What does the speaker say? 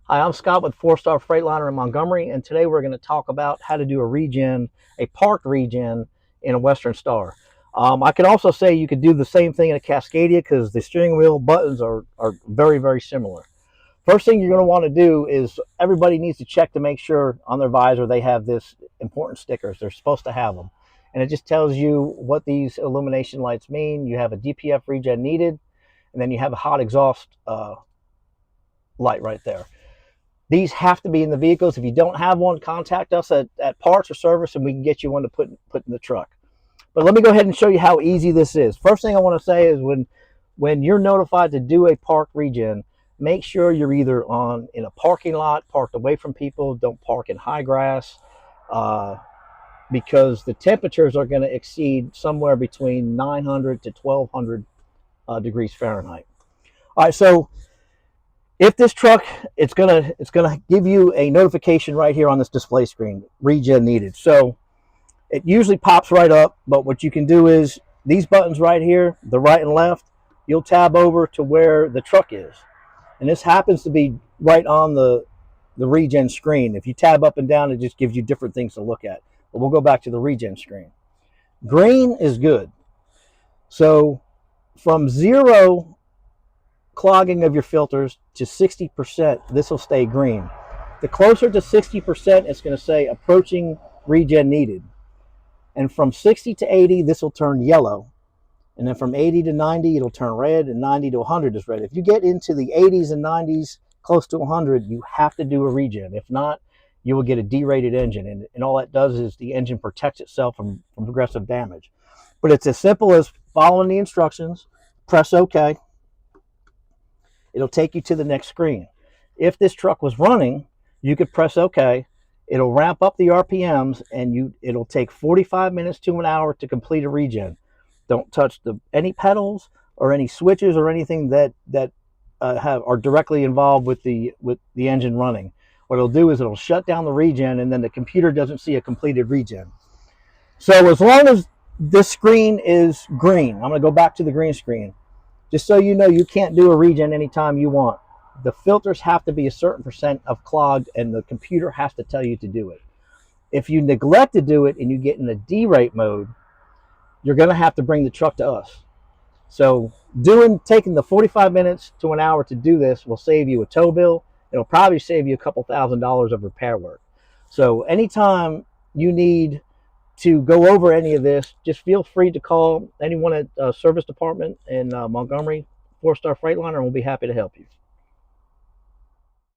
Hi, I'm Scott with Four Star Freightliner in Montgomery, and today we're going to talk about how to do a regen, a parked regen in a Western Star. I could also say you could do the same thing in a Cascadia because the steering wheel buttons are very, very similar. First thing you're going to want to do is everybody needs to check to make sure on their visor they have this important stickers. They're supposed to have them. And it just tells you what these illumination lights mean. You have a DPF regen needed, and then you have a hot exhaust light right there. These have to be in the vehicles. If you don't have one, contact us at Parts or Service and we can get you one to put in the truck. But let me go ahead and show you how easy this is. First thing I want to say is when you're notified to do a park regen, make sure you're either in a parking lot, parked away from people. Don't park in high grass because the temperatures are going to exceed somewhere between 900 to 1200 degrees Fahrenheit. All right, so if this truck, it's gonna give you a notification right here on this display screen, regen needed. So it usually pops right up, but what you can do is these buttons right here, the right and left, you'll tab over to where the truck is. And this happens to be right on the regen screen. If you tab up and down, it just gives you different things to look at. But we'll go back to the regen screen. Green is good. So from 0 clogging of your filters to 60%, this will stay green. The closer to 60%, it's going to say approaching regen needed. And from 60 to 80, this will turn yellow. And then from 80 to 90, it'll turn red, and 90 to 100 is red. If you get into the 80s and 90s, close to 100, you have to do a regen. If not, you will get a derated engine. And all that does is the engine protects itself from progressive damage. But it's as simple as following the instructions, press OK. It'll take you to the next screen. If this truck was running, you could press OK. It'll ramp up the RPMs, and it'll take 45 minutes to an hour to complete a regen. Don't touch any pedals or any switches or anything that are directly involved with the engine running. What it'll do is it'll shut down the regen, and then the computer doesn't see a completed regen. So as long as this screen is green, I'm going to go back to the green screen. Just so you know, you can't do a regen anytime you want. The filters have to be a certain percent of clogged, and the computer has to tell you to do it. If you neglect to do it and you get in a derate mode, you're going to have to bring the truck to us. So taking the 45 minutes to an hour to do this will save you a tow bill. It'll probably save you a couple $1,000s of repair work. So anytime you need to go over any of this, just feel free to call anyone at service department in Montgomery, Four Star Freightliner, and we'll be happy to help you.